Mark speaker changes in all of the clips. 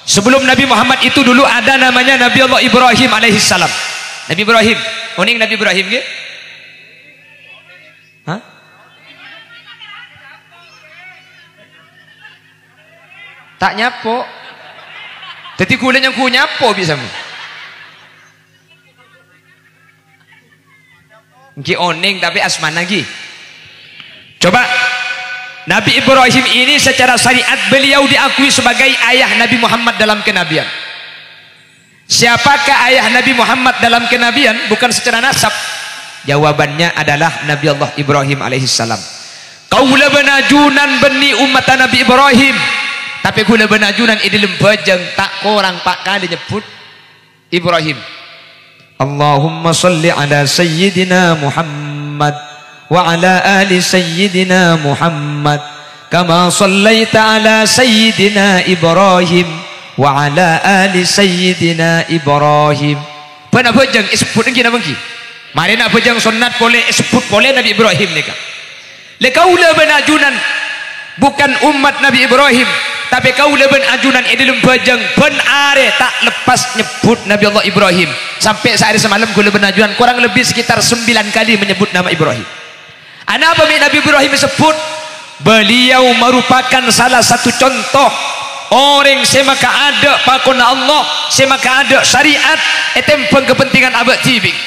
Speaker 1: Sebelum Nabi Muhammad itu dulu ada namanya Nabi Allah Ibrahim alaihissalam. Nabi Ibrahim, uning Nabi Ibrahim ke? Hah? Tak nyapo. Jadi kulen yang ku nyapo bisa mu. Ki oning tapi asman lagi. Coba Nabi Ibrahim ini secara syariat beliau diakui sebagai ayah Nabi Muhammad dalam kenabian. Siapakah ayah Nabi Muhammad dalam kenabian? Bukan secara nasab. Jawabannya adalah Nabi Allah Ibrahim alaihissalam. Kaula benajunan beni umat Nabi Ibrahim. Tapi kula benajunan ini lembajang tak korang pak kali nyebut Ibrahim. Allahumma salli ala sayyidina Muhammad wa ala ali sayyidina Muhammad kama sallaita ala sayyidina Ibrahim wa ala ali sayyidina Ibrahim. Pana bajang sebut ngina bangki. Mari nak bajang sunat boleh sebut boleh Nabi Ibrahim nika. Le kaula benajunan bukan umat Nabi Ibrahim, tapi kaula benajunan idilum bajang ben are tak lepas nyebut Nabi Allah Ibrahim. Sampai sehari semalam kaula benajunan kurang lebih sekitar 9 kali menyebut nama Ibrahim. Apa Nabi Ibrahim disebut? Beliau merupakan salah satu contoh orang semaka ada pakona Allah, semaka ada syariat etempeng kepentingan abad tibing.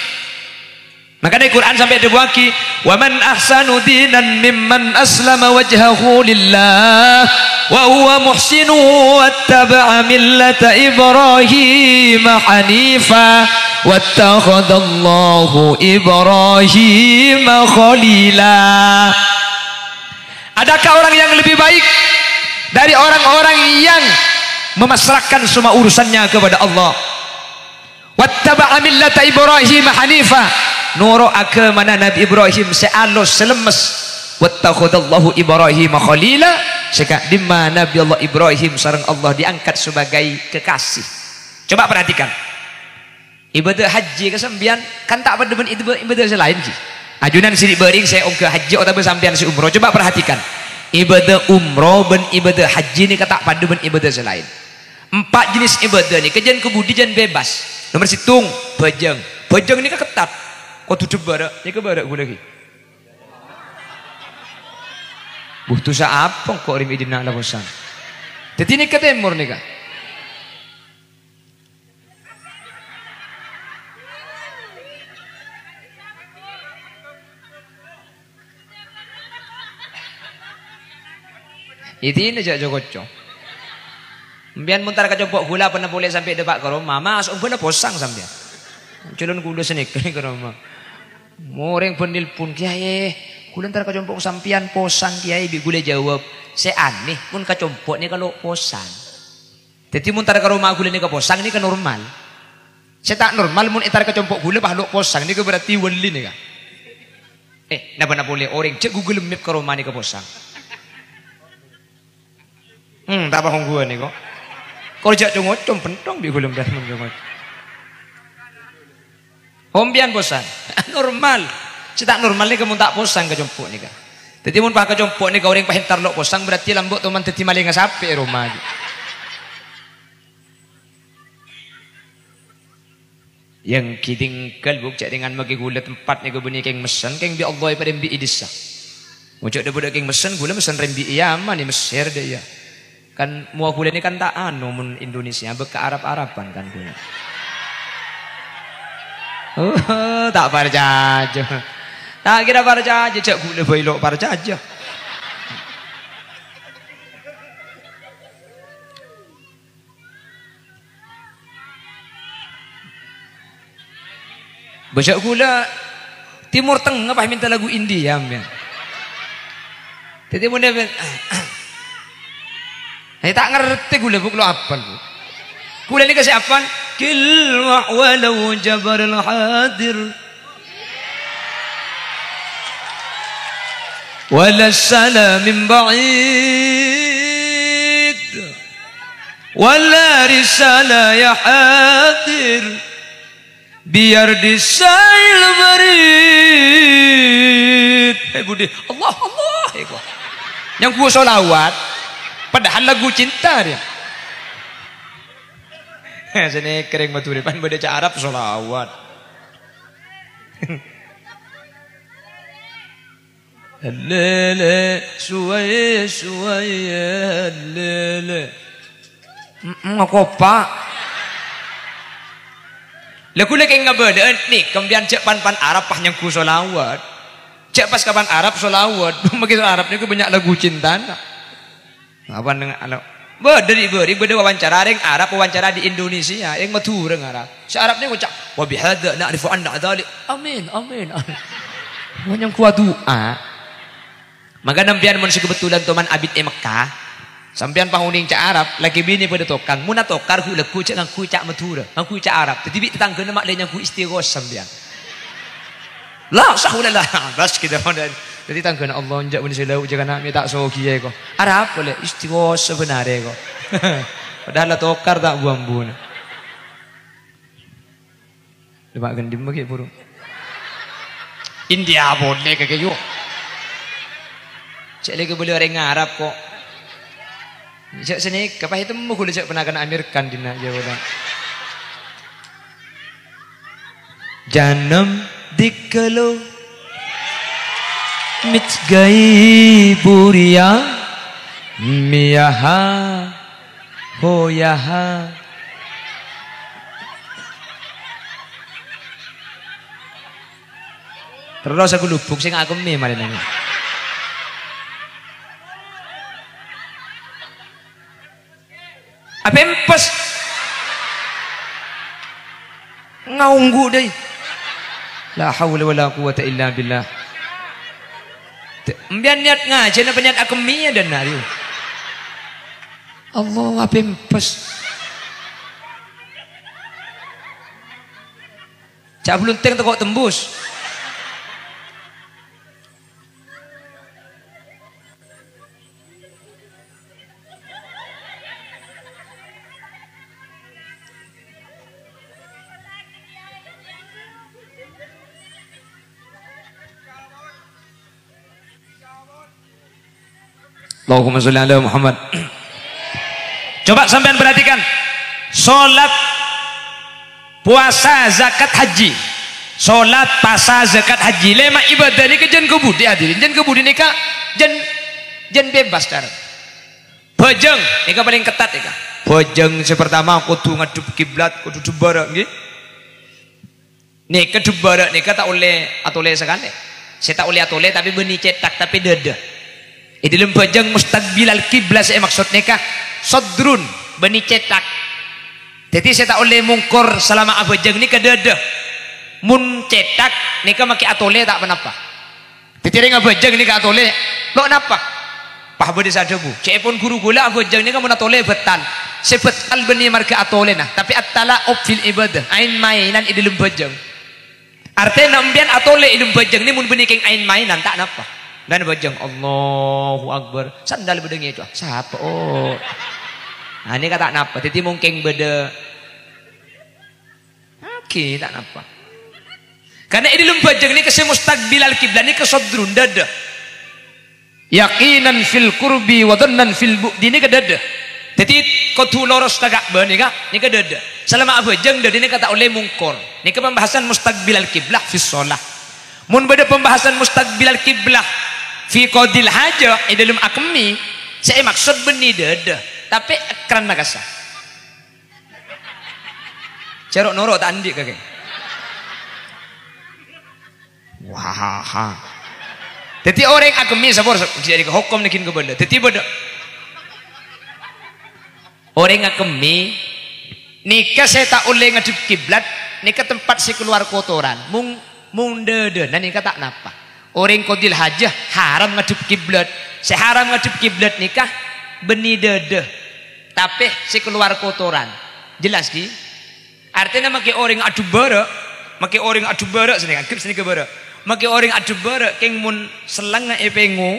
Speaker 1: Makanya Quran sampai dibuaki, wa man ahsanu dinan mimman aslama wajhahu lillah wa huwa muhsinu wattaba'a millata Ibrahim hanifa wattakhadallahu Ibrahim khalila. Adakah orang yang lebih baik dari orang-orang yang memasrahkan semua urusannya kepada Allah? Wattaba'a millata Ibrahim hanifa, nuro agama Nabi Ibrahim sealus selemes. Wattakhadallahu Ibrahim khalila, seka di mana Nabi Allah Ibrahim sareng Allah diangkat sebagai kekasih. Coba perhatikan. Ibadah haji kesembian kan tak pada ibadah selain ki. Ajunan sidik bering saya ke haji atau sampean si umroh. Coba perhatikan. Ibadah umroh ben ibadah haji ni kata pada ben ibadah selain. 4 jenis ibadah ni kejan kebudi jan bebas. Nomor situng bajang. Bajang ni ketat. Kau tutup barak, ni ke barak gula lagi. Butuh sa apa kok rim idin nak laposan. Jadi ni ke timur ni kah? Ini aja jokocok. Mbian muntar kacopok gula pernah boleh sampai depak ke rumah. Mas, pernah posang sampai. Culun gula senik ke rumah. Moreng penelpon kiai, gula ntar kacopok sampian posang kiai. Bi gula jawab, saya aneh pun kacopok ni kalau posang. Jadi muntar ke rumah gula ni ke posang ni ke normal. Saya tak normal mun entar kacopok gula pahaluk posang ni ke berarti wali ni kah? Napa boleh orang cek Google Map ke rumah ni ke posang. Tak paham gua nih kok. Kalau jak cungocom pentong bi gulung dah mun. Hombian bosan. Normal. Cetak normal ni kamu tak posang ke jompok ni kan. Jadi mun pak ke jompok ni kau orang pahentar lok posang berarti lambuk teman teti maling sape rumah. Yang kitinggal buk cak dengan magi gula tempat ni ke beni keng mesen keng bi Allah pada bi idisa. Muncak dah budak keng mesen gula mesen rembi Yaman ni Mesir dia ya. Kan mua gula ni kan tak anu mun Indonesia beka Arab-Araban kan gula. Tak percaya. Tak kira percaya cak gula bailok percaya. Baca gula Timur Tengah apa minta lagu India ya. Jadi mun dia tak ngerti gula buk lo apal bu. Gula ni kasih apal? Kilwa walau jabar al-hadir wala salam min ba'id wala risala ya hadir biar disail barid. Budi Allah Allah yang gua solawat padahal lagu cinta dia. Sini kering maturi pan beda cak Arab solawat. Lele suwaye suwaye lele. Ngako pak. Lagu lagi ngabada nih kemudian cek pan Arab pah yang ku solawat. Cek pas kapan Arab solawat. Begitu Arab ni ku banyak lagu cinta. Apa dengan anak? Beri wawancara yang Arab wawancara di Indonesia yang matur dengan Arab. Si Arab ni ucap wa bihadza na'rifu anna dzalik. Amin amin. Yang kuat doa. Maka nampian mun kebetulan teman abid Mekah. Sampean panguning cak Arab lagi bini pada tokang mun tokar ku leku cak ngku cak matur. Ngku cak Arab. Tetapi tetangga mak lain yang ku istighos sampean. La sahulallah. Bas kita dan jadi tangga Allah njak mun sila ujar kana mi tak so kiye ko. Arab boleh istighos sebenarnya ko. Padahal tokar tak buambun. Lepak gendim bagi burung. India boleh kaya yo. Cek lagi boleh orang Arab kok. Cek sini kapah itu mau kulit cek pernah kena Amerikan dina jawaban. Janam dikalo mit gai buria miyaha hoyaha. Terus aku lubuk sing aku memang ini. Apa empes ngaunggu deh. La haula wala quwata illa billah. Mbian niat ngaji na niat akemiya dan nari. Allah apa empes. Cak belum teng tekok tembus. Allahumma sholli ala Muhammad. Coba sampean perhatikan. Salat, puasa, zakat, haji. Salat, puasa, zakat, haji. Lema ibadah ni ke jen kebudi hadirin. Jen kebudi ni ka jen bebas cara. Bajeng ni ka paling ketat ni ka. Bajeng pertama kudu ngadep kiblat, kudu dubara nggih. Ni ke dubara ni ka tak oleh atole sekali. Saya tak oleh atole tapi beni cetak tapi dada. Di dalam bajang mustaqbil al-qiblah saya maksud nikah sodrun beni cetak. Jadi saya tak oleh mungkor selama abajang ni kedada. Mun cetak nikah maki atole tak menapa. Jadi dengan abajang ni ka atole lo napa? Pah bodi sadabu. Cek pun guru gula abajang ni ka mun atole betal. Sebetal beni marga atole nah. Tapi at-tala fil ibadah. Ain mainan di dalam bajang. Artinya nambian atole di dalam bajang ni mun beni keng ain mainan tak napa. Dan bajang Allahu Akbar sandal bedengi itu siapa oh nah ini kata napa jadi mungkin beda oke tak napa karena ini lembajang ini ke mustaqbil al-qiblah ini ke sodrun dada yakinan fil kurbi wadannan fil bu'di ini ke dada jadi kudu loros tagak ben ini ke dada selama abajang dada ini kata oleh mungkor ini ke pembahasan mustaqbil al-qiblah fi sholah mun beda pembahasan mustaqbil al-qiblah fi qadil haja dalam akmi saya maksud beni dada tapi kerana kasar cerok norok tak andik kakek wah jadi orang akmi sabor jadi hukum nikin ke benda jadi beda orang akmi nikah saya tak oleh ngadep kiblat nikah tempat si keluar kotoran mung dada dan nikah tak napa. Orang kodil hajah haram ngadep kiblat. Saya haram ngadep kiblat nikah beni dada. Tapi si keluar kotoran. Jelas ki? Artinya maki orang adu bara sini kan sini ke bara. Maki orang adu bara keng mun selang epengo.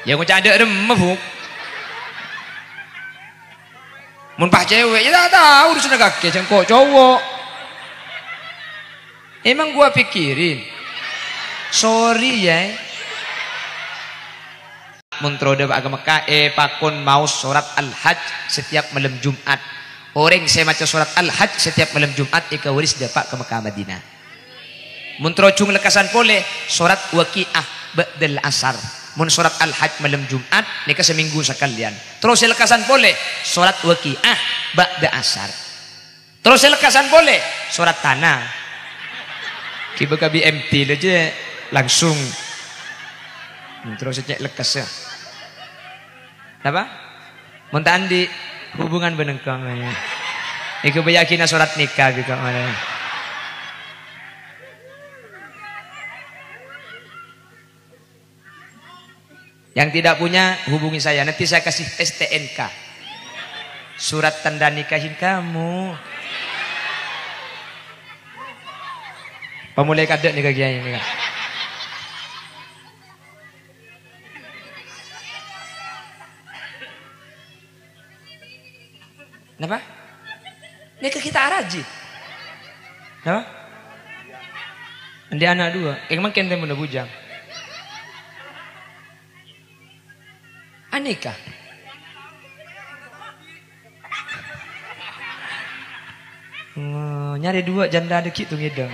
Speaker 1: Ya ngucap ada remeh. Mun pah cewek ya tak tahu urusan kakek cengkok cowok. Emang gua pikirin sorry ya muntroda pak ke Mekah pakun mau surat Al-Hajj setiap malam Jumat. Orang saya baca surat Al-Hajj setiap malam Jumat ika waris dapat ke Mekah Madinah. Muntrocung lekasan pole surat Waqiah ba'dal asar. Mun surat Al-Hajj malam Jumat nika seminggu sekalian. Terus lekasan pole surat Waqiah ba'da asar. Terus lekasan pole surat Tanah. Kiba ka BMT aja langsung. Terus cek lekas ya. Apa? Mun andi hubungan benengkang ya. Iku bayakina surat nikah gitu mana. Yang tidak punya hubungi saya, nanti saya kasih STNK. Surat tanda nikahin kamu. Pemulai kadek nih kagian ini. Kenapa? Nikah kita araji. Kenapa? Dia anak dua. Emang kente muda bujang. Anika. Nyari dua janda deki tuh ngidang.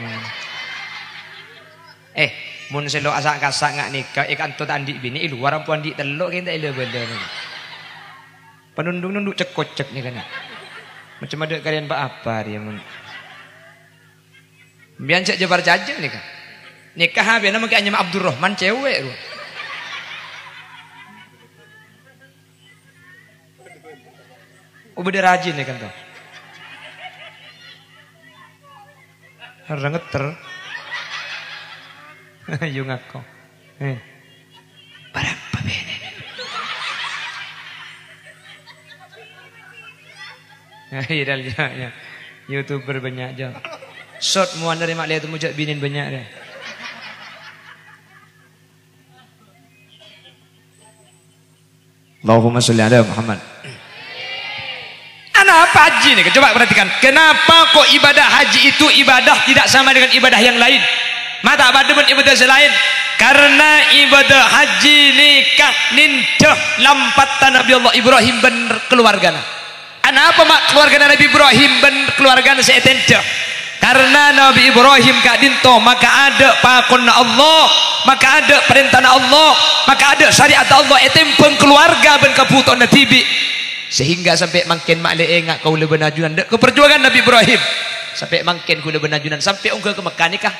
Speaker 1: Mun selo asak-asak ngak nikah ikan tu andi bini luar ampuan di telok kita ilo benda ni. Penundung-nunduk cek-kocek ni kan. Macam ada kalian apa dia mun. Bian cek jabar jajah ni kan. Nikah habis nama kayaknya Abdurrahman cewek tu. Beda rajin ni kan tu. Rengeter. Yung ako. Parang pabene. Viral ya. YouTuber banyak aja. Short muan dari mak lihat mujak binin banyak deh. Allahumma sholli ala Muhammad. Anak apa haji nih? Coba perhatikan. Kenapa kok ibadah haji itu ibadah tidak sama dengan ibadah yang lain? Mata pada ibadah selain karena ibadah haji nikah nindah lampatan Nabi Allah Ibrahim ben keluargana. Anak apa mak keluarga Nabi Ibrahim ben keluargana saya tendah. Karena Nabi Ibrahim kak dinto maka ada pakonna Allah, maka ada perintah Allah, maka ada syariat Allah etempeng keluarga ben kebutuhan tibi. Sehingga sampai makin mak leengak kau lebih najunan keperjuangan Nabi Ibrahim sampai makin kau lebih najunan sampai ungkul ke Mekah nikah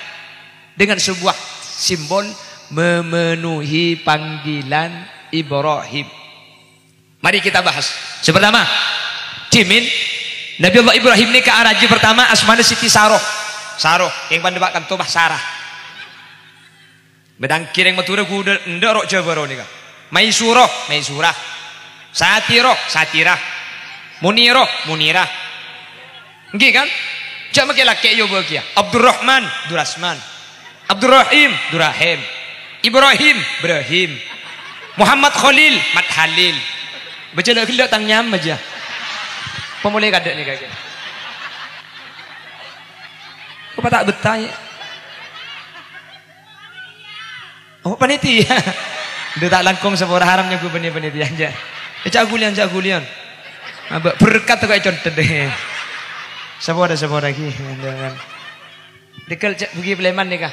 Speaker 1: dengan sebuah simbol memenuhi panggilan Ibrahim. Mari kita bahas. Pertama, Cimin Nabi Allah Ibrahim nikah araji pertama asmana Siti Saroh. Saroh yang pandebakan tobah Sarah. Bedang kireng matura kuda ndorok jabaro nikah. Maisurah, Maisurah. Satiroh, Satirah. Muniroh, Munirah. Nggih kan? Jak make laki yo bagia. Abdurrahman, Durasman. Abdurrahim, Durahim. Ibrahim, Ibrahim. Muhammad Khalil, Mat Halil. Baca lagi dak tang nyam aja. Pemulai kadek ni kaki. Apa tak betah? Oh panitia. Dia tak langkung sepura haramnya gue panitia aja. Cak gulian. Abak berkat tu kau contoh deh. Sepura lagi. Dekel cak pergi Pleman ni kah?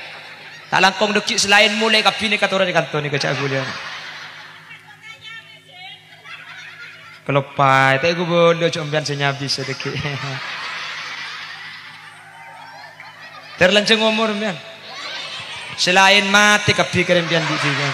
Speaker 1: Tak langkung dekik selain mulai kapi ni kata orang di kantor ni cak gulian. Kelopai, tak gue boleh combian senyabi sedikit. Terlanceng umur mian. Selain mati kapi keren pian di sini.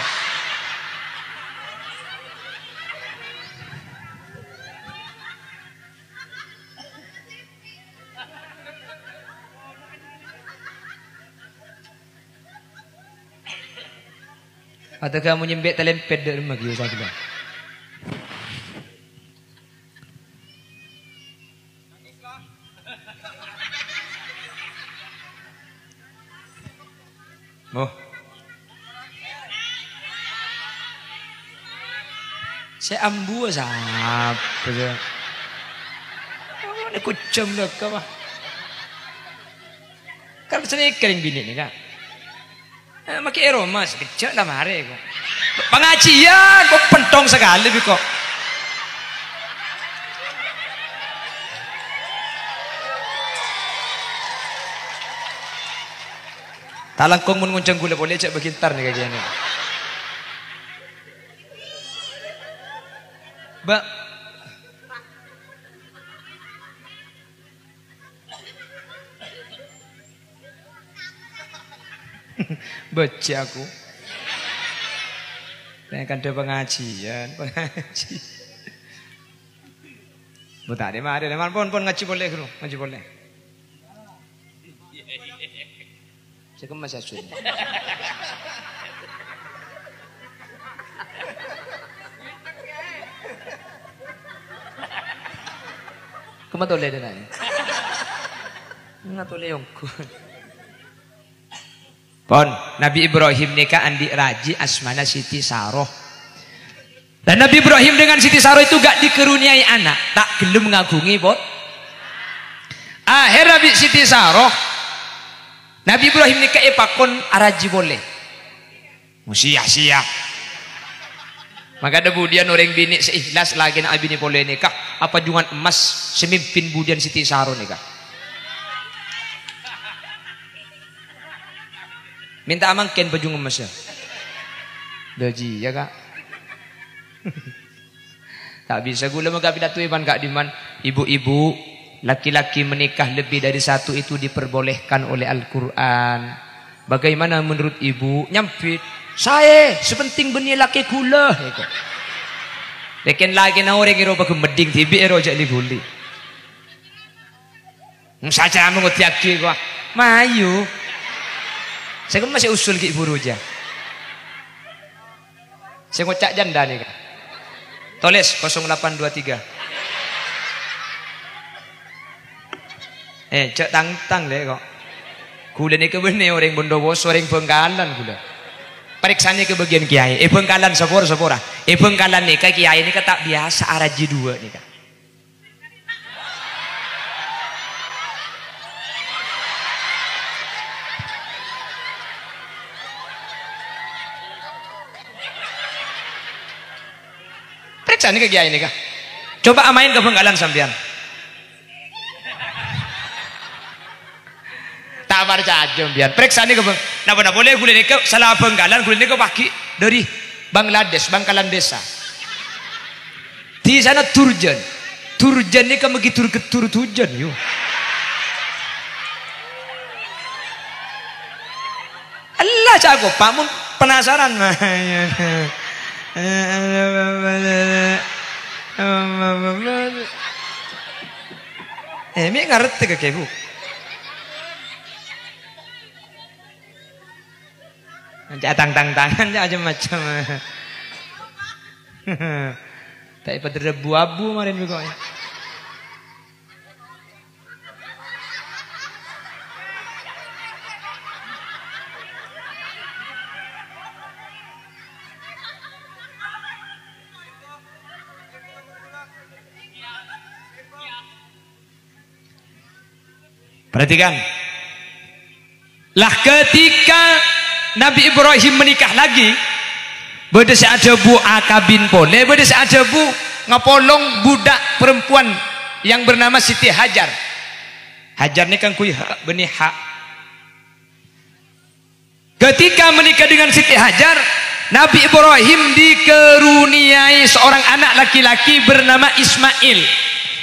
Speaker 1: Atau kamu nyembek telempet dari rumah kita saja. Oh. Saya ambu siapa je. Oh, ni kucing dah kau. Kan sini kering bini ni kan. Makai aroma sekejap dah mari aku. Pengajian kau Mentong sekali kok. Talangkong mun nguncang gula boleh cek begintar nih kajian ini. Mbak. Baca aku. Saya kan ada pengajian. Bu tak ada mari, pun ngaji boleh guru, ngaji boleh. Saya kemas asun. Kamu toleh dah ni. Nggak toleh yongku. Pon, Nabi Ibrahim nikah andi raji asmana Siti Saroh. Dan Nabi Ibrahim dengan Siti Saroh itu gak dikeruniai anak, tak gelem ngagungi pon. Akhir Nabi Siti Saroh, Nabi Ibrahim nikah pakon araji boleh. Sia-sia. Maka ada budian orang bini seikhlas lagi nak bini boleh nikah, apa jungan emas semimpin budian Siti Saroh nikah. Minta amang ken baju ngemes ya. Daji ya kak. Tak bisa gula maka pidato iman kak diman. Ibu-ibu, laki-laki menikah lebih dari satu itu diperbolehkan oleh Al-Quran. Bagaimana menurut ibu? Nyampit. Saya sepenting benih laki gula. Lekin lagi na orang iro bagu meding tibi iro jak li guli. Saja mengutiaki gua. Mayu. Saya masih usul ke ibu Ruja. Saya ngocak janda nih kan. Tulis 0823. Cek tang deh kok. Gula ni ke benih orang Bondowoso orang Bengkalan gula. Periksanya ke bagian kiai. Bengkalan sepora. Bengkalan nih kayak kiai ini tak biasa araji dua nih kan. Periksa nih ke kiai nih kah? Coba amain ke Bengkalan sampean. Tak percaya biar periksa nih ke Beng. Nah boleh gula nih ke salah Bengkalan gula nih ke pagi dari Bangladesh, Bangkalan desa. Di sana turjan nih ke begitu ketur turjan yuk. Allah jago, pamun penasaran. Ini ngerti ke kebu. Tang-tangan aja macam. Tak pada rebu-abu kemarin juga. Perhatikan. Lah ketika Nabi Ibrahim menikah lagi, beda ada bu akabin pole, beda ada bu ngapolong budak perempuan yang bernama Siti Hajar. Hajar ini kan kuih benih hak. Ketika menikah dengan Siti Hajar, Nabi Ibrahim dikeruniai seorang anak laki-laki bernama Ismail.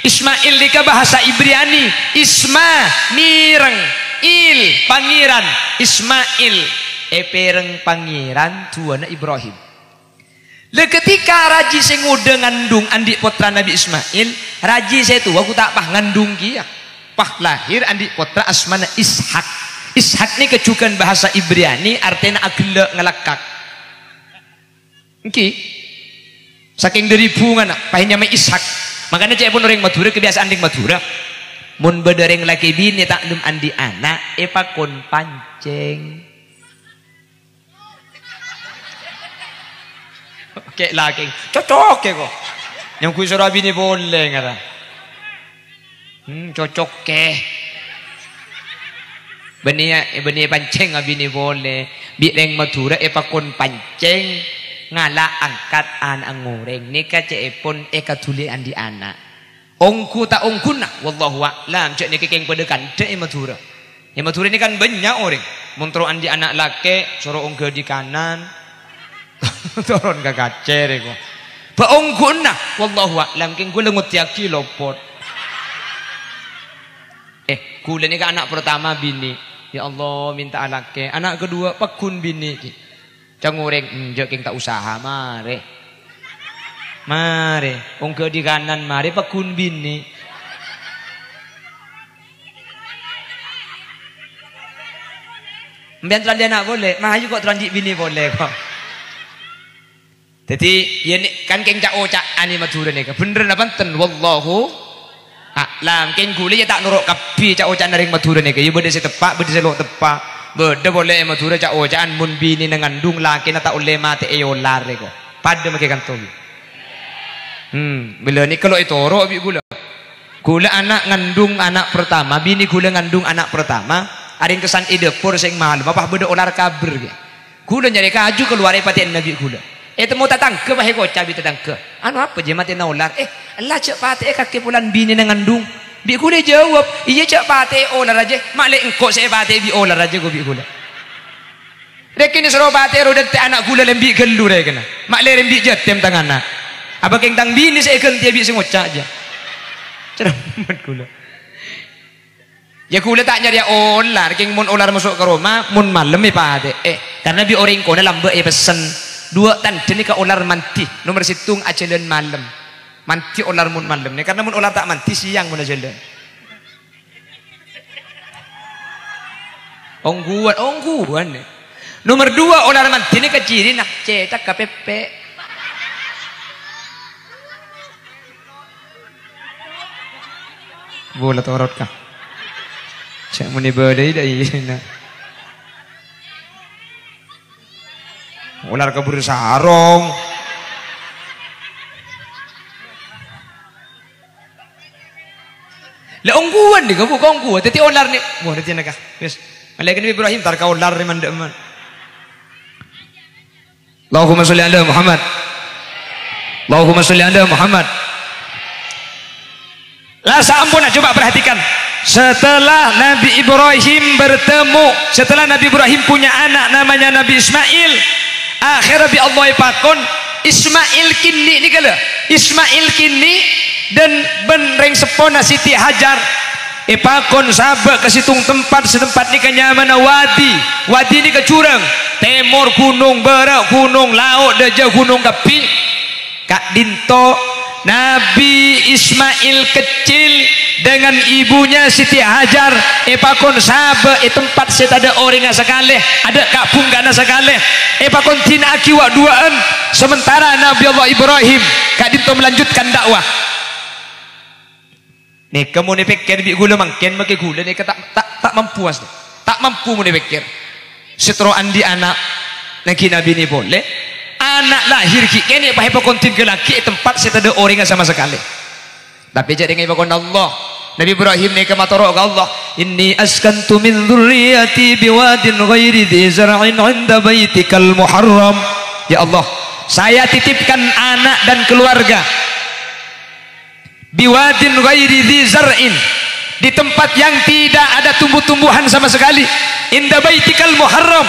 Speaker 1: Ismail dika bahasa Ibrani, Isma mireng, il pangeran, Ismail epereng pangeran tuana Ibrahim. Le ketika raji saya ngode ngandung andik putra Nabi Ismail, raji saya tu aku tak pah ngandung kia, pah lahir andik putra asmana Ishak. Ishak ni kecukan bahasa Ibrani artinya agile ngelakak. Oke, saking dari bunga nak, pahnya me Ishak. Makanya cek pun orang Madura kebiasaan di Madura. Mun bedereng laki bini tak dum andi anak, kon pancing. Oke lagi, cocok ya kok. Yang kui suruh bini boleh ngara. Cocok ke. Beni pancing bini boleh. Bireng Madura kon pancing. ngalah angkat anak ngoreng nika cepon tuli andi anak ongku tak ongkuna wallahu a'lam cek nika keng pada kante Madura ini kan banyak orang montro andi anak laki suruh ongke di kanan turun ke kacer ko ba ongkuna wallahu a'lam keng gula ngutiaki lopot gula nika anak pertama bini ya Allah minta laki anak kedua pakun bini cangureng njek keng tak usaha mare ongke di kanan mare pakun bini mbian terlanjut anak boleh mahayu kok terlanjut bini boleh kok jadi ya kan keng cak ocak ani Madura nih bener apa ten wallahu a'lam keng gule ya tak nuruk kapi cak ocak naring Madura nih ya beda setepak beda selok tepak beda boleh Madura cak ocakan mun bini ngandung laki na tak oleh mati eolar kok pada make kantong bila ni kalau itu oro abi gula anak ngandung anak pertama bini gula ngandung anak pertama ada yang kesan ide pur sing malu apa beda olar kabur gula nyari kaju keluar patian nabi gula temu tatang ke bahe kocak bi tatang ke anu apa je mati na olar Allah cek pati kaki bulan bini ngandung bi gula jawab iya cek pati olar aja malek engkau saya pati bi olar aja go bi gula rekin suruh pati roda anak gula lembi gelu rekena malek lembi jatem tangana apa keng tang bini saya kan dia bi sing ngocak aja cermat gula ya gula tak nyari olar keng mun olar masuk ke rumah mun malam pati karena bi orang kona lambe pesen dua tanda ni ke olar manti nomor situng ajalan malam manti olar mun malam ni karena mun olar tak manti siang mun ajalan ongguan ni nomor dua olar manti ni ke ciri nak cetak KPP bola torot kah cak muni badai dah iya ular kabur sarong le ongguan ni kabu ongguan teti ular ni wah teti nakah wis malaikat Nabi Ibrahim tar ka ular ni mandeman Allahumma sholli ala Muhammad Allahumma sholli ala Muhammad lah sampun coba perhatikan setelah Nabi Ibrahim bertemu setelah Nabi Ibrahim punya anak namanya Nabi Ismail akhirnya bi Allah pakon Ismail kini ni kala Ismail kini dan benreng sepona Siti Hajar pakon sabak ke situng tempat setempat ni kenyamana wadi ni ke curang timur gunung barat gunung laut daja gunung kapi kak dinto Nabi Ismail kecil dengan ibunya Siti Hajar pakon sabe tempat set ada orang sekali ada kampung gana sekali pakon tina akiwa duaan sementara Nabi Allah Ibrahim kak dinto melanjutkan dakwah nih kamu nih pikir bi gula mangken make gula nih tak mampu asli tak mampu mu nih pikir setro andi anak lagi Nabi ini boleh anak lahir kini pakai pakontin ke laki tempat saya ada orang sama sekali tapi jadi ngai pakon Allah Nabi Ibrahim ni kematorok Allah inni askantu min dzurriyyati biwadin ghairi dzi zar'in 'inda baitikal muharram ya Allah saya titipkan anak dan keluarga biwadin ghairi dzi zar'in di tempat yang tidak ada tumbuh-tumbuhan sama sekali 'inda baitikal muharram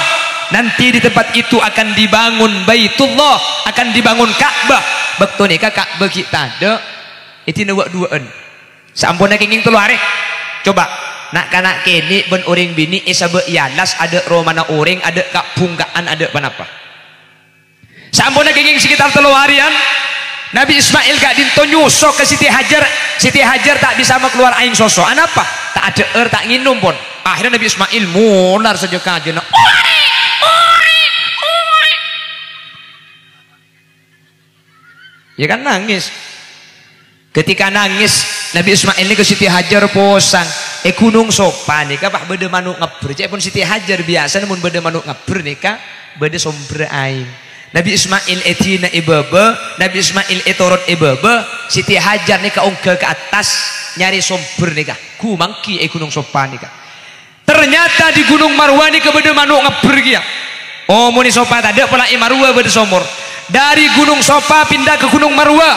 Speaker 1: nanti di tempat itu akan dibangun Baitullah akan dibangun Ka'bah bekto nika Ka'bah kita ada itu nawak duaan sampun kenging teluare coba nak kanak kene ben orang bini sabe ialas ada romana orang ada kapungkaan ada panapa sampun kenging sekitar teluarian Nabi Ismail gak dinto nyusok ke Siti Hajar tak bisa keluar aing sosok anapa tak ada air tak nginum pun akhirnya Nabi Ismail mular saja kajena ya kan nangis ketika nangis Nabi Ismail ini ke Siti Hajar posang gunung sopan nika pak beda manuk ngeber cek pun Siti Hajar biasa namun beda manuk ngeber nika beda somber aing Nabi Ismail etina ibaba Nabi Ismail etorot ibaba Siti Hajar nika ongke ke atas nyari somber nika ku mangki gunung sopan nika ternyata di Gunung Marwah nika beda manuk ngeber kia oh muni sopan ada pula Marwah beda somor Dari Gunung Sofa pindah ke Gunung Marwah.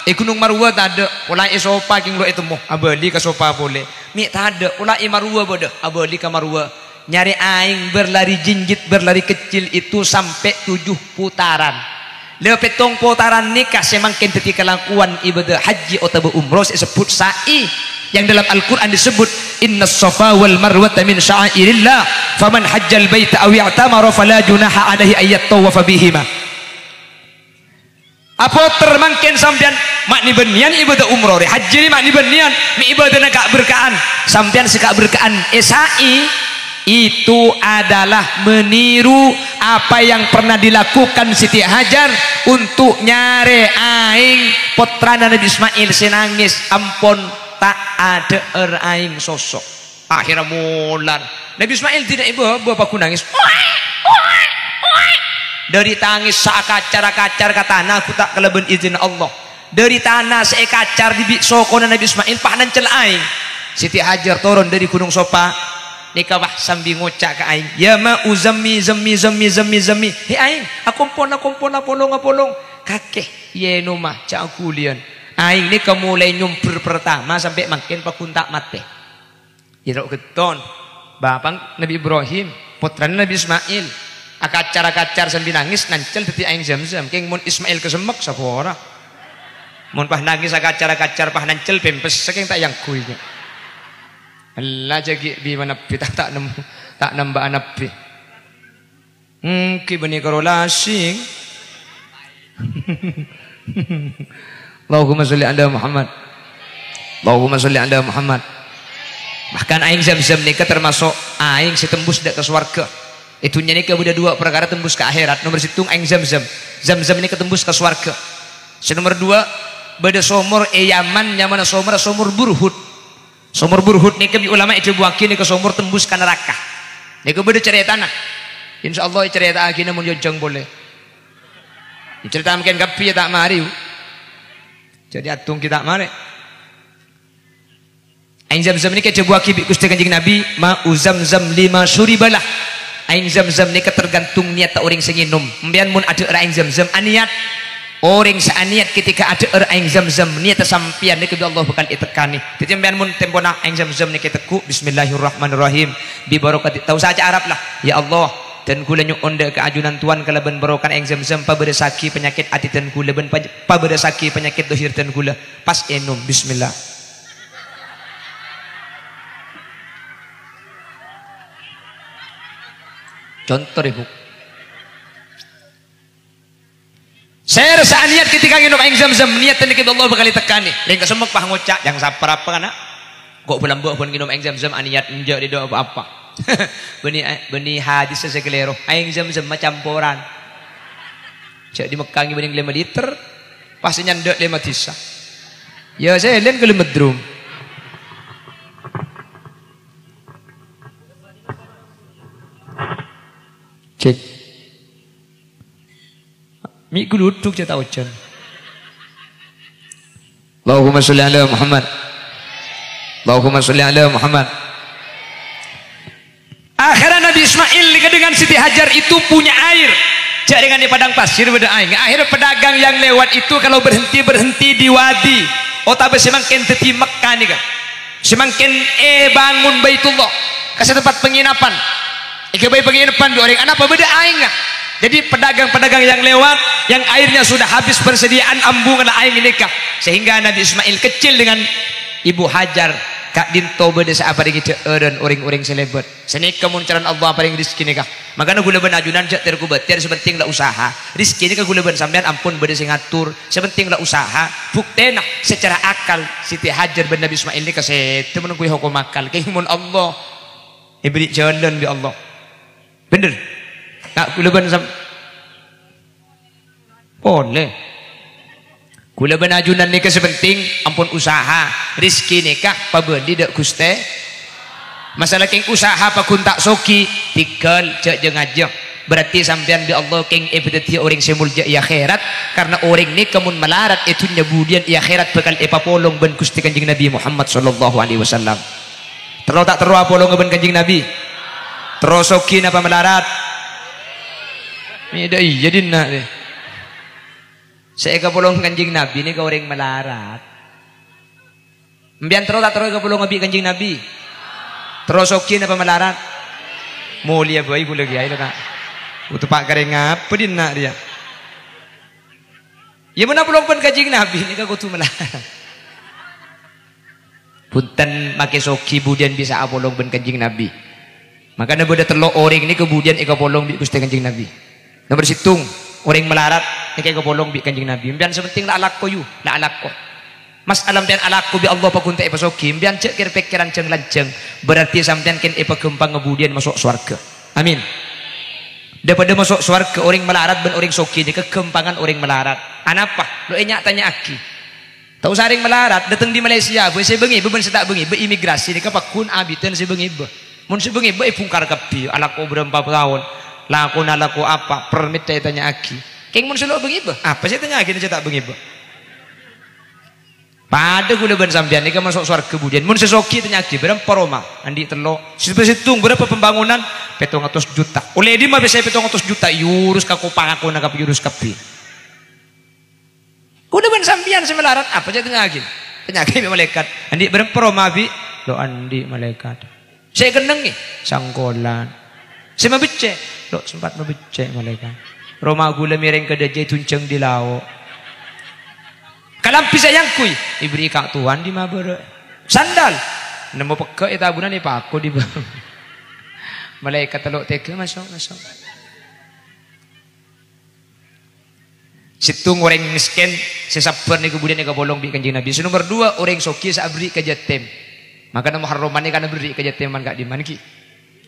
Speaker 1: Gunung Marwah tak ada. Ulai Sofa king lo itu mo. Abali ke Sofa boleh. Mi tak ada. Ulai Marwah bodoh. Abali ke Marwah. Nyari aing berlari jinjit berlari kecil itu sampai 7 putaran. Lepetong putaran nikah semakin ketika lakukan ibadah haji atau umroh disebut sa'i. Yang dalam Al-Quran disebut inna safa wal marwata min sya'airillah faman hajjal baita aw i'tamara fala junaha alaihi ayat tawafa bihima. Apa termangken sampean makni benian ibadah umroh haji ni makni benian mi ibadah nak berkaan sampean sekak berkaan sa'i itu adalah meniru apa yang pernah dilakukan Siti Hajar untuk nyare aing putrana Nabi Ismail senangis ampun tak ada aing sosok. Akhirnya mulan Nabi Ismail tidak ibu aku nangis dari tangis saakacar-akacar ke tanah aku tak keleben izin Allah dari tanah seekacar di sokona Nabi Ismail pahnan cel aing. Siti Hajar turun dari Gunung Sofa nikah sambil ngocak ke aing ya ma uzammi zammi he aing akumpon apolong kakek ye nomah cak kulian aing ni mulai nyumpur pertama sampai makin pakuntak mate irok keton bapang Nabi Ibrahim putra Nabi Ismail akacar sambil nangis nancel teti aing Zamzam keng mun Ismail kesemek sapora mun pah nangis akacar pah nancel pempes saking tak yang kuinya Allah jagi bi mana pi tak nambah anapi ki bani karolasing Allahumma sholli ala Muhammad Allahumma sholli ala Muhammad. Bahkan aing Zamzam nikah termasuk aing setembus dak ke swarga itunya nikah udah 2 perkara tembus ke akhirat. Nomor 1 aing Zamzam ini ketembus ke swarga. Nomor 2 beda somor Yaman nyaman somor burhut. Somor burhut nih kami ulama itu buakin nih ke somor tembus ke neraka. Nih beda cerita tanah. Insya Allah cerita akhirnya mau jojong boleh. Cerita mungkin kapi tak mari. Jadi atung kita mari. Aing Zamzam ini ke buaki Gusti Kanjeng Nabi ma uzamzam lima suribalah. Aing Zamzam ini tergantung niat orang senginum. Mbian mun ada aing Zamzam aniat. Orang seaniat ketika ada aing Zamzam niat sampian ni kebi Allah bakal itekani. Jadi mbian mun tempona aing Zamzam ni keteku bismillahirrahmanirrahim bi barokati tahu saja Arab lah. Ya Allah dan kula nyuwun ke ajunan Tuhan kalaban barokan aing Zamzam pabada saki penyakit ati dan kula ben pabada saki penyakit dohir dan kula pas enum bismillah. Contoh ibu saya rasa niat ketika nginum aing Zamzam niat tadi kita Allah bakal tekani lain kesemek pah ngocak yang sapar apa kana kok bulan buah pun nginum aing Zamzam niat enjak di doa apa benih hadis sekelero aing Zamzam campuran cak di Mekah bening 5 liter pasti nyandek 5 tisa ya saya lain ke lemedrum cek mi guluduk je tahu jan. Allahumma sholli ala Muhammad. Allahumma sholli ala Muhammad. Akhirnya Nabi Ismail dengan Siti Hajar itu punya air. Jak dengan di padang pasir beda air. Akhirnya pedagang yang lewat itu kalau berhenti di wadi. Otak semakin teti Mekah nih kan. Semakin bangun Baitullah. Kasih tempat penginapan. Ikabai penginapan dua orang. Anak apa beda air enggak? Jadi pedagang-pedagang yang lewat yang airnya sudah habis persediaan ambungan air nikah sehingga Nabi Ismail kecil dengan Ibu Hajar kak dinto beda apa dengan dan orang-orang selebet seni kemuncaran Allah paling rizki nikah makanya gula ben ajunan jak terkubat tiar sepenting lah usaha rizki ini ke gula ben sampean ampun beda sing ngatur sepenting lah usaha buktena secara akal Siti Hajar ben Nabi Ismail nikah setu menunggu hukum akal keimun Allah ibri jalan bi Allah bener nak kulaban sam boleh kulaban ajunan nikah sepenting ampun usaha rizki nikah pabeli dak guste masalah keng usaha pakun tak soki tinggal jak jengajak berarti sampean bi Allah keng ebedati orang semulja ya akhirat karena orang ni kemun melarat itu nyabudian ya akhirat bakal epapolong ben Gusti Kanjeng Nabi Muhammad sallallahu alaihi wasallam terus tak terus apolong ben Kanjeng Nabi terus soki napa melarat ini dah jadi nak deh Saya kapulong kanjing Nabi ni kau orang melarat. Mbian terus tak terus kapulong ngabi kanjing Nabi. Terus okin apa melarat? Mulia boy boleh gaya itu kak. Untuk pak kering apa dia nak dia? Ya mana pulong pun kanjing Nabi ni kau tu melarat. Punten make soki budian bisa apolong ben kanjing Nabi. Makanya beda telok orang ni kemudian eka polong bi Gusti kanjing Nabi. Nomor situng orang melarat ni eka polong bi kanjing Nabi. Mbian sepenting la alak ko yu, la alak ko. Mas alam pian alak ko bi Allah pakunta epa soki. Mbian cek kir pikiran ceng lanceng. Berarti sampean ken epa kempang kemudian masuk surga. Amin. Daripada masuk surga orang melarat ben orang soki ni kekempangan orang melarat. Anapa? Lo enyak tanya aki. Tahu saring melarat datang di Malaysia, boleh saya bengi, ben saya tak bengi, berimigrasi ni kapakun abitan saya bengi be. Mun saya bengi be pungkar kapi, alaku berapa tahun, laku apa, permit saya tanya aki. Keng mun selo bengi be, apa saya tanya aki ni saya tak bengi be. Pada gula ben sampean ni kan masuk surga kemudian. Mun sesoki tanya aki, berapa Roma, andi telok, situng berapa pembangunan, 700 juta. Oleh di mah biasa 700 juta, yurus kakupang aku nak yurus kapi. Kuda ben sampian si melarat apa aja tengah lagi penyakit malaikat andi berapa Roma bi lo andi malaikat saya keneng nih sangkolan saya mabecek lo sempat mabecek malaikat Roma gula miring ke dajai tunceng di laut kalampi sayang kui diberi kak Tuhan di mabere sandal nemu peke itabunan ni paku di bawah malaikat telok teke masuk situng orang miskin sesabar ni kemudian ni kebolong bi kanjeng Nabi. Nomor 2 orang soki sabri ke jatim. Maka nama haroman ni kana beri ke jatim man kak di man ki.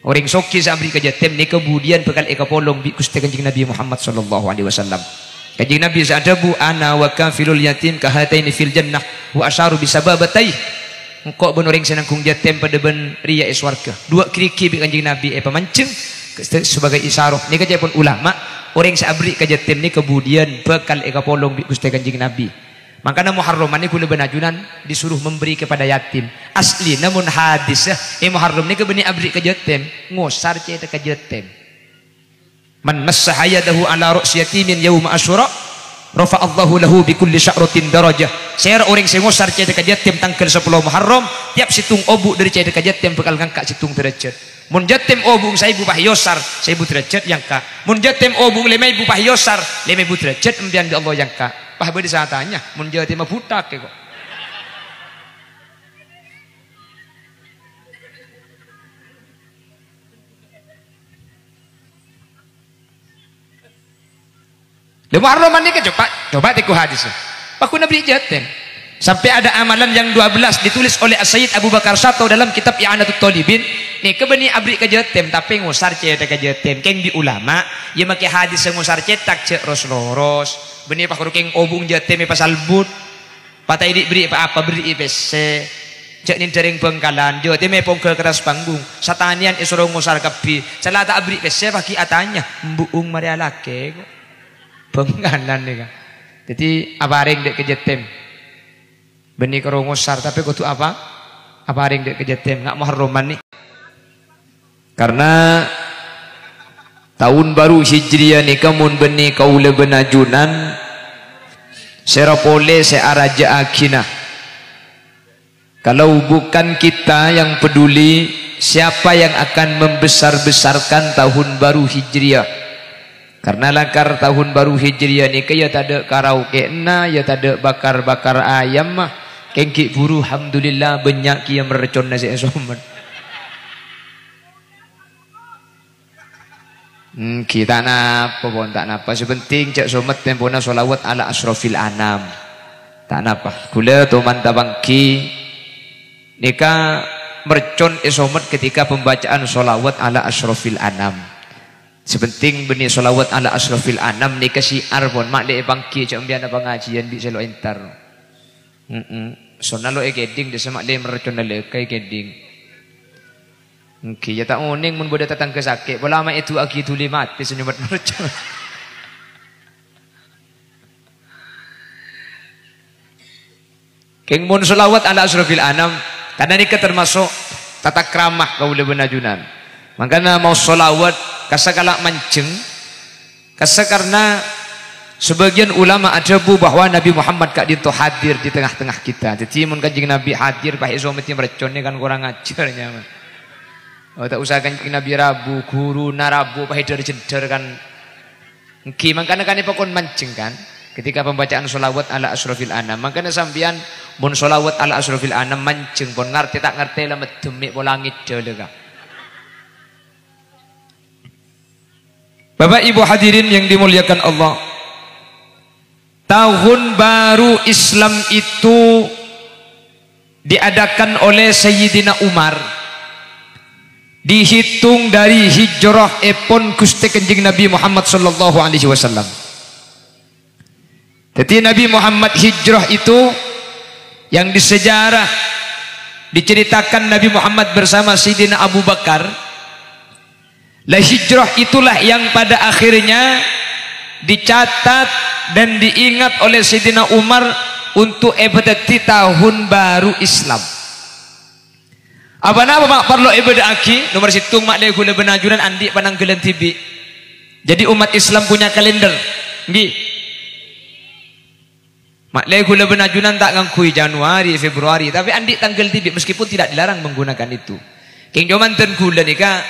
Speaker 1: Orang soki sabri ke jatim ni kemudian bekal eka polong bi Gusti kanjeng Nabi Muhammad sallallahu alaihi wasallam. Kanjeng Nabi sadabu ana wa kafilul yatim kahataini fil jannah wa asharu bi sababatai. Engkau ben orang senangkung jatim pada ben ria swarga. 2 kriki bi kanjeng Nabi pamancing sebagai isyarah. Ni kerja pun ulama orang sabri ke jatim ni kemudian bekal eka polong bi Gusti kanjeng Nabi. Makanya Muharram ni kula benajunan disuruh memberi kepada yatim. Asli namun hadis Muharram ni kebeni abri ke jatim ngosar ce ke jatim. Man massaha yadahu ala ra's yatimin yaum asyura rafa Allahu lahu bi kulli sya'ratin darajah. Saya orang sing ngosar ce ke jatim tanggal 10 Muharram tiap situng obu dari ce ke jatim bekal ngangkat situng derajat. Mun jatim obung 1000 pahyosar 1000 derajat yang ka. Mun jatim obung 5000 pahyosar 5000 derajat embian di Allah yang ka. Pah bade satanya mun jatim butak kok. Le Muharram ni ke coba tiku hadis. Paku Nabi jatim. Sampai ada amalan yang 12 ditulis oleh Sayyid Abu Bakar Sato dalam kitab I'anatul Talibin. Ni kebeni abri ke jatim tapi ngusar cetak ke jatim. Keng di ulama ya make hadis ngusar cetak cek ros beni pak keng obung jatim pasal but. Patai diberi apa beri IPC. Cek nin dereng Bengkalan jatim pongkel keras panggung. Satanian isoro ngusar kapi. Salah tak abri IPC pagi atanya mbuung maria lake. Bengkalan ni kan. Jadi abaring dek ke jatim. Beni karo ngosar tapi kudu apa ring dek ke jatim ngak Muharraman nih. Karena tahun baru Hijriah ni kamun beni kaula benajunan serapole searaja akina. Kalau bukan kita yang peduli siapa yang akan membesar-besarkan tahun baru Hijriah. Karena langkar tahun baru Hijriah ni kaya tak ada karaoke na ya tak ada bakar-bakar ayam mah. Kengki buru alhamdulillah banyak yang merecon nasi esoman. Kita napa pun tak napa sepenting cak somat tempona solawat ala asrofil anam. Tak napa. Kula teman tabangki nika merecon esomat ketika pembacaan solawat ala asrofil anam. Sepenting benih solawat ala asrofil anam nika siar pun mak le bangki cak mbian pengajian bi selo entar. So nalo geding dia semak dia merecon nalo kai geding. Okey ya tak uning mun boda tatang ke sakit. Bola mak itu aki tuli mati senyumat merecon. Keng mun selawat ala asrofil anam karena ni termasuk tata kramah kaula benajunan. Makanya mau selawat kasakala manceng kasa karena sebagian ulama ajabu bahwa Nabi Muhammad kak dinto hadir di tengah-tengah kita. Jadi mun kanjeng Nabi hadir bah iso mesti merecone kan kurang ajarnya. Oh tak usah kanjeng Nabi Rabu guru narabu bah dari jeder kan. Ki mangkana kan pokon mancing kan. Ketika pembacaan sholawat ala asrofil anam, makanya sambian mun sholawat ala asrofil anam mancing pun ngerti tak ngerti lah medemik polangit dulu kak. Bapak Ibu hadirin yang dimuliakan Allah, tahun baru Islam itu diadakan oleh Sayyidina Umar, dihitung dari hijrah epon Gusti Kanjeng Nabi Muhammad sallallahu alaihi wasallam. Jadi Nabi Muhammad hijrah itu yang di sejarah diceritakan Nabi Muhammad bersama Sayyidina Abu Bakar. Lah hijrah itulah yang pada akhirnya dicatat dan diingat oleh Sayyidina Umar untuk ibadati tahun baru Islam. Apa nama mak perlu ibadaki nomor situng mak le gula benajuran andi pananggelan tibi. Jadi umat Islam punya kalender. Nggih. Mak le gula benajunan tak ngangkui Januari, Februari, tapi andi tanggal tibi meskipun tidak dilarang menggunakan itu. King joman ten gula nika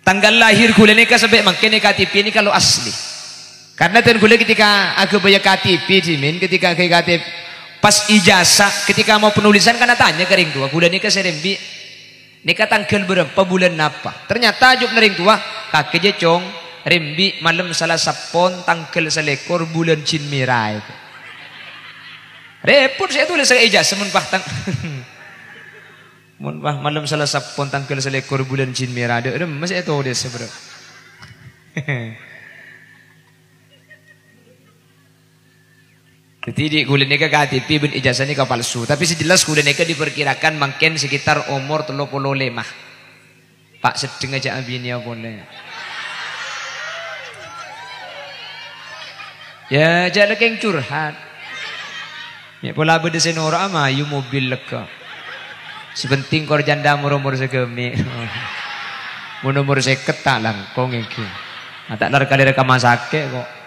Speaker 1: tanggal lahir gula nika sampai makin KTP ini kalau asli. Karena ten gula ketika aku bayar KTP jimin ketika ke KTP pas ijazah ketika mau penulisan karena tanya ke ring tua gula nika serembi nika tanggal berapa bulan apa. Ternyata jawab nering tua kakek jecong rembi malam salah sapon tanggal selekor bulan cin merah itu. Repot saya tulis saya ijazah munpah tang munpah malam salah sapon tanggal selekor bulan cin merah ada masih itu dia seberapa. Jadi di kuliah nikah KTP ben ijazah nikah palsu, tapi sejelas kuliah nikah diperkirakan mungkin sekitar umur 35. Pak sedeng aja abinya boleh. Ya jangan keng curhat. Ya pola beda senora ama yu mobil lega. Sebenting kor janda umur segemi. Umur seket tak langkong iki. Tak lar kali rekam masake kok.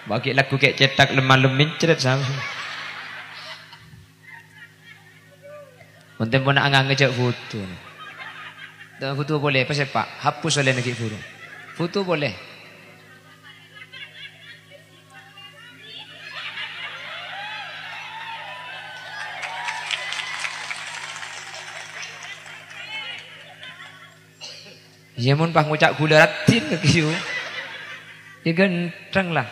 Speaker 1: Bagi lagu kayak cetak lemah-lemin ceret sama. Konten pun nak angang ngejak foto. Foto boleh apa Pak? Hapus oleh nak foto. Foto boleh. Ya mun pah ngucak gula ratin ke kieu. Ya ganteng lah.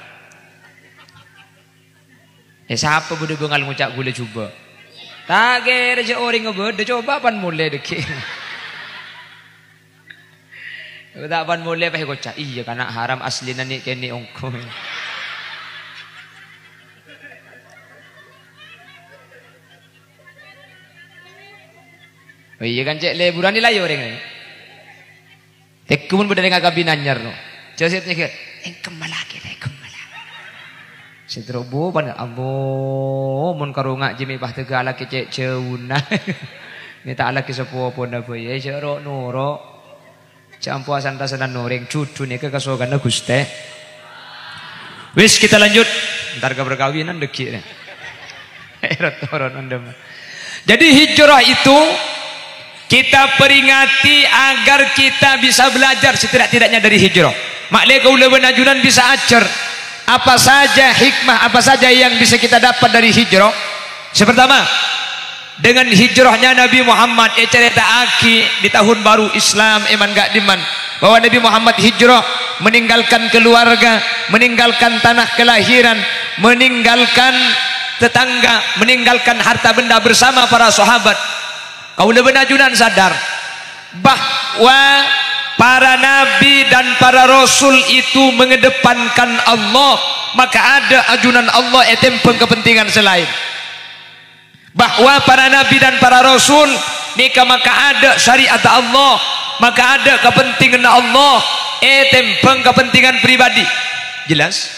Speaker 1: Siapa boleh bengal ngucak gula coba. Tak kira je orang ngebede coba pan mulai deki. Tak pan mulai pah kocak. Iya karena haram asli nani kene ongko. Oh iya kan cek liburan ni layu orang ni. Tekun benda dengan kabinan nyar no. Jadi saya kemalaki deh kemalaki. Seterobo pan abo mun karunga jemi bah tegala kecek ceuna. Minta ala kisepo pun apa ya cerok nuro. Campu asan-asanan noreng cucu ni ke kasogan Gusti. Wis kita lanjut. Ntar ke perkawinan deki deh. Rotoron andem. Jadi hijrah itu kita peringati agar kita bisa belajar setidak-tidaknya dari hijrah. Maklai kaula benajunan bisa ajar apa saja hikmah, apa saja yang bisa kita dapat dari hijrah. Pertama, dengan hijrahnya Nabi Muhammad cerita aki di tahun baru Islam iman gak diman bahwa Nabi Muhammad hijrah meninggalkan keluarga, meninggalkan tanah kelahiran, meninggalkan tetangga, meninggalkan harta benda bersama para sahabat. Kaula benajunan sadar bahwa para nabi dan para rasul itu mengedepankan Allah, maka ada ajunan Allah etempeng kepentingan selain. Bahwa para nabi dan para rasul nikah maka ada syariat Allah, maka ada kepentingan Allah etempeng kepentingan pribadi. Jelas?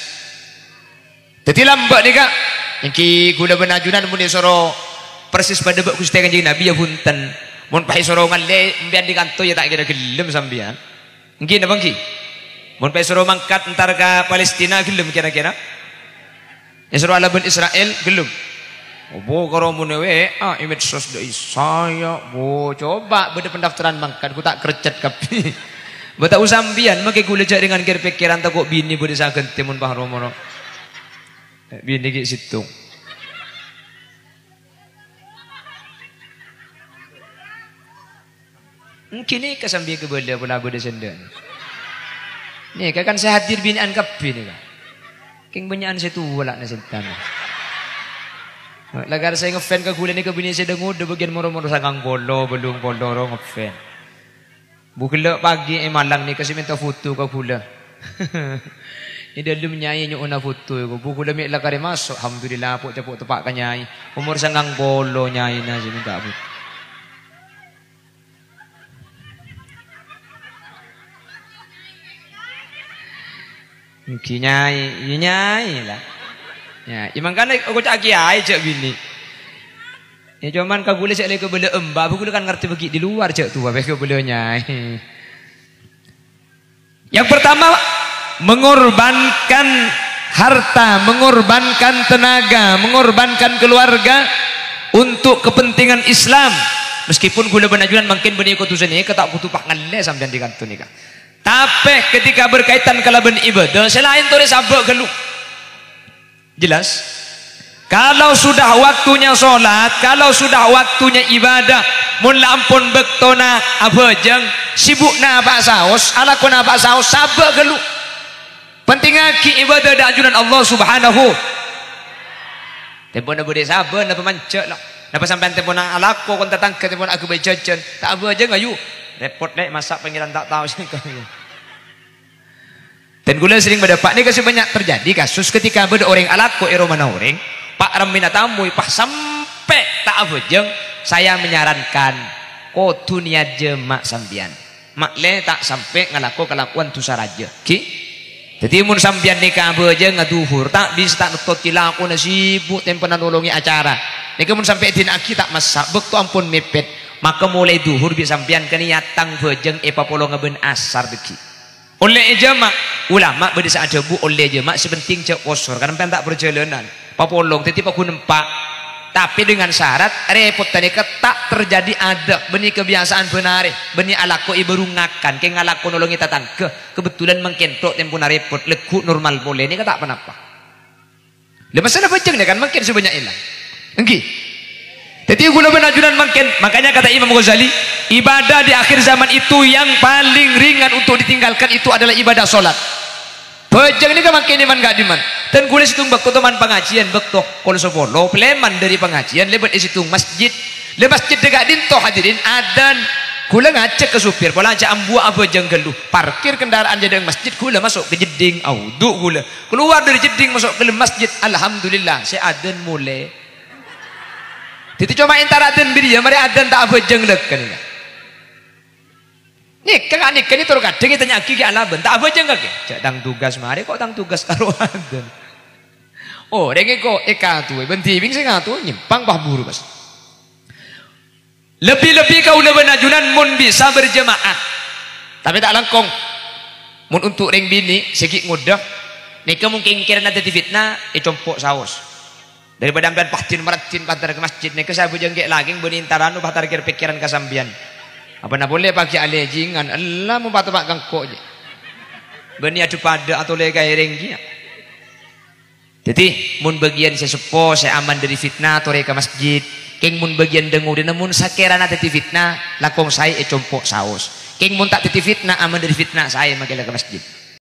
Speaker 1: Jadi lambat nikah iki kula benajunan muni soro persis pada bak Gusti Kanjeng Nabi ya punten mun pahi sorongan le mbian di kanto ya tak kira gelem sampean nggih napa nggih Mun pe suruh mangkat entar ke Palestina gelem kira-kira. Ya suruh alaban Israel gelem. Obo karo mun we image sos deui saya bo coba beda pendaftaran mangkat ku tak kercet kapi. Beta usambian make gula jak dengan pikiran tak kok bini boleh saken timun pahromono. Bini ki situ. Kini kesambi ke bela pula beda sendan. Ni kan saya hadir binian kapi ni kan. King banyakan saya tu wala na sentan. Lagar saya ngefan ke gula ni ke bini saya dengur de bagian moro-moro sangang bolo belum bolo ro ngefan. Bukila pagi malang ni kasi minta foto ke gula. Ni dia lu nyai nyu una foto ko. Bukula mi lakare masuk alhamdulillah pok cepok tepak ka nyai. Umur sangang bolo nyai na sini tak abut. Nyai lah. Ya, imang kan aku cak kiai cak bini. Ya cuman kau boleh cak lek bela embak, aku kan ngerti bagi di luar cak tu, habis kau bela nyai. Yang pertama mengorbankan harta, mengorbankan tenaga, mengorbankan keluarga untuk kepentingan Islam. Meskipun gula benajunan mungkin beni ikut usaha ni, ketak kutupak ngalle sampai di kantor ni kan. Tapi ketika berkaitan kalaban ibadah selain tu sabak gelu. Jelas? Kalau sudah waktunya solat, kalau sudah waktunya ibadah, mun lampun bektona abajeng, sibukna apa saos, alakuna apa saos sabak gelu. Penting aki ibadah dan ajunan Allah Subhanahu. Tempo na bude sabar na pemancak lah. Napa sampean tempo na alako kon datang ke tempo aku bejajan, tak abajeng ayu. Repot dek masak panggilan tak tahu sih. Dan gula sering berdapat ni kasi banyak terjadi kasus ketika ada orang alako eromana orang pak ramina tamu pas sampai tak abajeng saya menyarankan ko dunia jemak sambian mak le tak sampai ngalako kelakuan tu saraja ki jadi mun sambian nikah abajeng ngaduhur tak bisa tak nutot kilaku na sibuk tempo na nolongi acara nikah mun sampai din aki tak masak bekto ampun mepet maka mulai duhur bisa sambian keniatang bajeng epapolo ngaben asar deki. Oleh jemaah ulama berdesa ada bu oleh jemaah sepenting cek kosor karena pengen tak perjalanan papolong tetapi aku nempak tapi dengan syarat repot tadi tak terjadi ada benih kebiasaan benar benih alako ibaru ngakan ke ngalako nolongi tatang kebetulan mengkentok tempo na repot lekuk normal boleh ni tak apa-apa lepas ada bajeng ni kan makin sebanyak ilang engki jadi gula benajunan makin makanya kata Imam Ghazali ibadah di akhir zaman itu yang paling ringan untuk ditinggalkan itu adalah ibadah solat. Bajang ini kan makin iman gak diman. Dan gula situng bakto teman pengajian bakto kalau sepolo peleman dari pengajian lebat situng masjid. Le masjid dekat dinto hadirin adan gula ngacek ke supir pola aja ambu apa jang geluh parkir kendaraan jadi masjid gula masuk ke jeding audu gula keluar dari jeding masuk ke masjid alhamdulillah saya adan mulai. Jadi cuma antara adan biri ya mari adan tak apa jeng lekan ni. Ni kan ni turun kadang kita nyaki ke alaban tak apa jeng kaki. Cak tang tugas mari kok tang tugas karo adan. Oh dengi kok eka tu benti bing saya ngatu nyimpang bah buru bas. Lebih-lebih kau lebih najunan mun bisa berjemaah. Tapi tak langkong. Mun untuk ring bini sikit mudah. Nika mungkin kira nanti fitnah compok saus. Daripada ambil pahtin meratin patar ke masjid ni kesah bujang ke lagi benintaranu patar kira pikiran kasambian apa nak boleh pakai alejingan Allah membantu pak gangkok je beni adu pada atau lega hereng dia jadi mun bagian sesepo saya aman dari fitnah atau ke masjid keng mun bagian dengu dan mun sakera nanti fitnah lakong saya compok saus keng mun tak titi fitnah aman dari fitnah saya makilah ke masjid